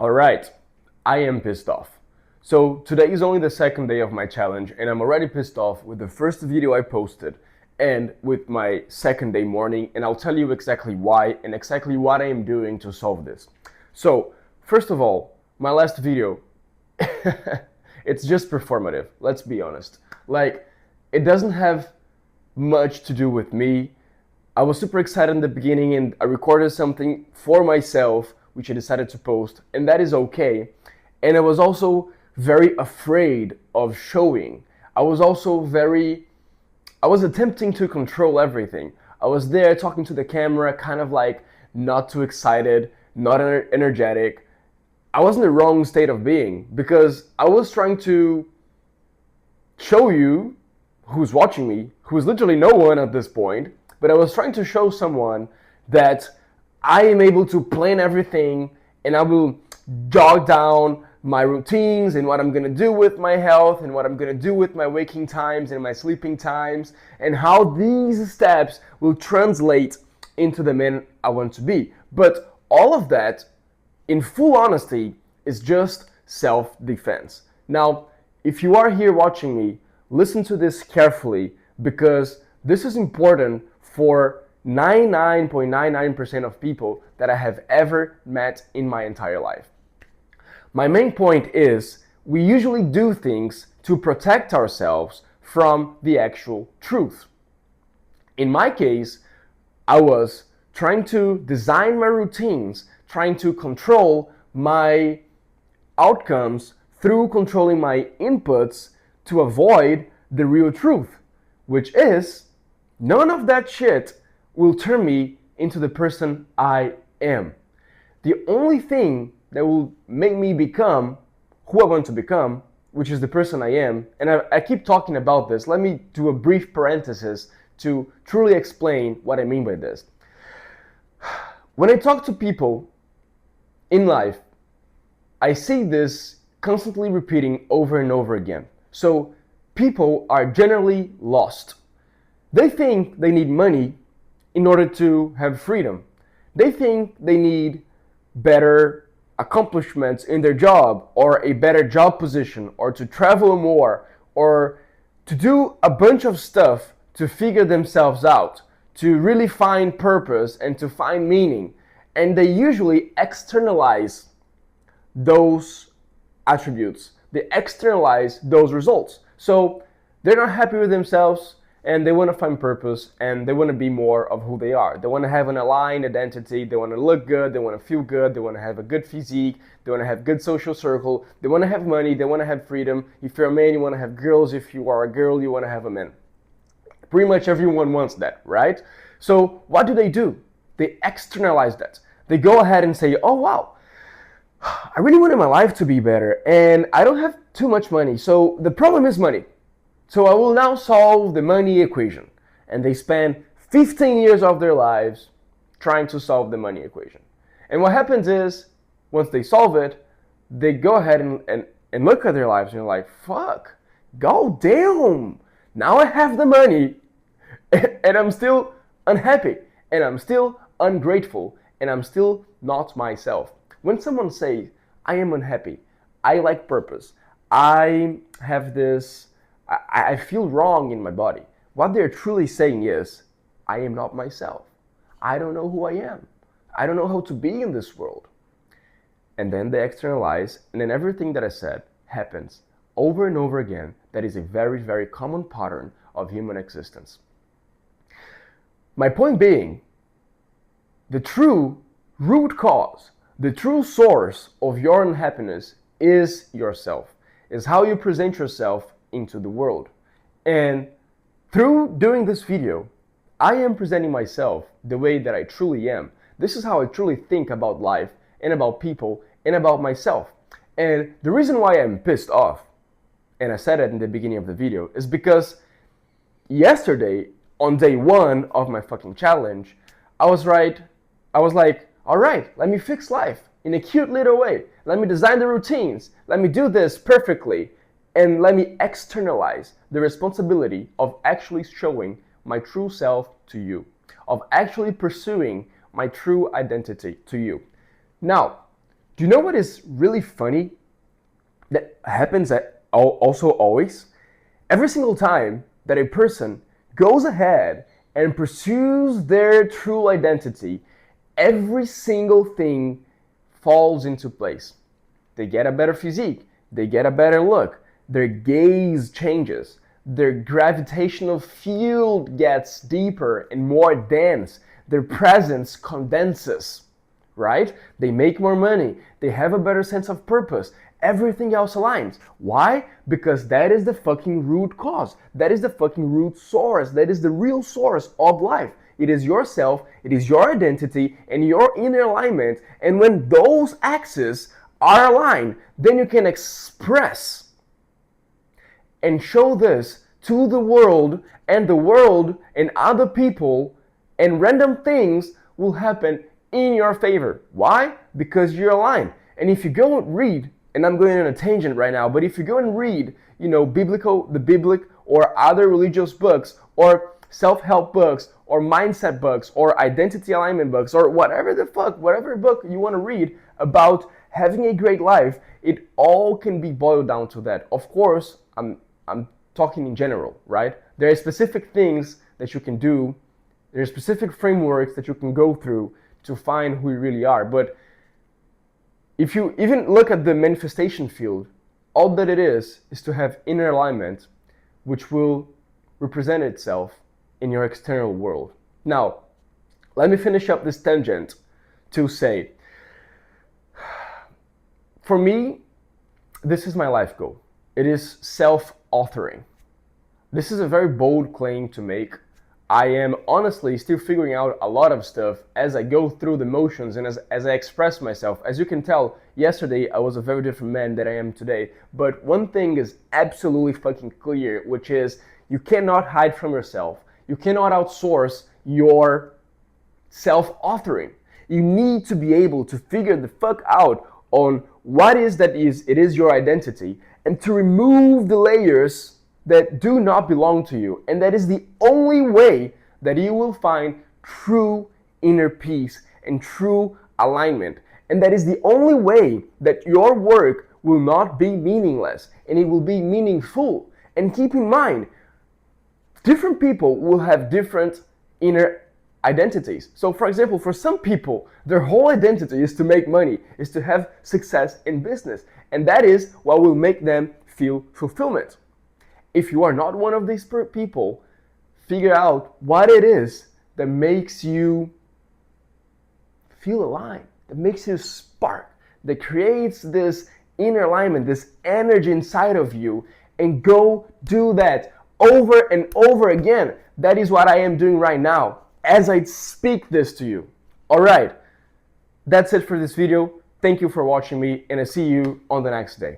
Alright, I am pissed off. So today is only the second day of my challenge and I'm already pissed off with the first video I posted and with my second day morning, and I'll tell you exactly why and exactly what I am doing to solve this. So first of all, my last video, it's just performative, let's be honest. Like, it doesn't have much to do with me. I was super excited in the beginning and I recorded something for myself, which I decided to post, and that is okay. And I was also very afraid of showing. I was also I was attempting to control everything. I was there talking to the camera, kind of like not too excited, not energetic. I was in the wrong state of being because I was trying to show you who's watching me, who's literally no one at this point, but I was trying to show someone that I am able to plan everything and I will jot down my routines and what I'm gonna do with my health and what I'm gonna do with my waking times and my sleeping times and how these steps will translate into the man I want to be. But all of that, in full honesty, is just self-defense. Now, if you are here watching me, listen to this carefully because this is important for 99.99% of people that I have ever met in my entire life. My main point is we usually do things to protect ourselves from the actual truth. In my case, I was trying to design my routines, trying to control my outcomes through controlling my inputs to avoid the real truth, which is none of that shit will turn me into the person I am. The only thing that will make me become who I want to become, which is the person I am, and I keep talking about this, let me do a brief parenthesis to truly explain what I mean by this. When I talk to people in life, I see this constantly repeating over and over again. So people are generally lost. They think they need money in order to have freedom. They think they need better accomplishments in their job or a better job position or to travel more or to do a bunch of stuff to figure themselves out, to really find purpose and to find meaning. And they usually externalize those attributes. They externalize those results. So they're not happy with themselves and they want to find purpose and they want to be more of who they are. They want to have an aligned identity. They want to look good. They want to feel good. They want to have a good physique. They want to have good social circle. They want to have money. They want to have freedom. If you're a man, you want to have girls. If you are a girl, you want to have a man. Pretty much everyone wants that, right? So what do? They externalize that. They go ahead and say, oh wow, I really wanted my life to be better and I don't have too much money. So the problem is money. So I will now solve the money equation. And they spend 15 years of their lives trying to solve the money equation. And what happens is, once they solve it, they go ahead and look at their lives and you're like, fuck, go damn. Now I have the money and I'm still unhappy and I'm still ungrateful and I'm still not myself. When someone says, I am unhappy, I lack purpose, I have this, I feel wrong in my body, what they're truly saying is, I am not myself. I don't know who I am. I don't know how to be in this world. And then they externalize, and then everything that I said happens over and over again. That is a very, very common pattern of human existence. My point being, the true root cause, the true source of your unhappiness is yourself, is how you present yourself into the world. And through doing this video, I am presenting myself the way that I truly am. This is how I truly think about life and about people and about myself. And the reason why I'm pissed off, and I said it in the beginning of the video, is because yesterday, on day one of my fucking challenge, I was like, all right, let me fix life in a cute little way. Let me design the routines. Let me do this perfectly. And let me externalize the responsibility of actually showing my true self to you, of actually pursuing my true identity to you. Now, Do you know what is really funny that happens also always? Every single time that a person goes ahead and pursues their true identity, every single thing falls into place. They get a better physique, they get a better look, their gaze changes, their gravitational field gets deeper and more dense, their presence condenses, right? They make more money, they have a better sense of purpose, everything else aligns. Why? Because that is the fucking root cause. That is the fucking root source. That is the real source of life. It is yourself, it is your identity, and your inner alignment. And when those axes are aligned, then you can express and show this to the world and other people, and random things will happen in your favor. Why? Because you're aligned. And if you go and read, and I'm going on a tangent right now, but if you go and read, the biblical or other religious books or self-help books or mindset books or identity alignment books or whatever book you want to read about having a great life, it all can be boiled down to that. Of course, I'm talking in general, right? There are specific things that you can do. There are specific frameworks that you can go through to find who you really are. But if you even look at the manifestation field, all that it is to have inner alignment, which will represent itself in your external world. Now, let me finish up this tangent to say, for me, this is my life goal. It is self-authoring. This is a very bold claim to make. I am honestly still figuring out a lot of stuff as I go through the motions and as I express myself. As you can tell, yesterday I was a very different man than I am today. But one thing is absolutely fucking clear, which is you cannot hide from yourself. You cannot outsource your self-authoring. You need to be able to figure the fuck out on what it is your identity, and to remove the layers that do not belong to you. And that is the only way that you will find true inner peace and true alignment. And that is the only way that your work will not be meaningless and it will be meaningful. And keep in mind, different people will have different inner identities. So for example, for some people, their whole identity is to make money, is to have success in business. And that is what will make them feel fulfillment. If you are not one of these people, figure out what it is that makes you feel alive, that makes you spark, that creates this inner alignment, this energy inside of you, and go do that over and over again. That is what I am doing right now as I speak this to you. All right, that's it for this video. Thank you for watching me, and I see you on the next day.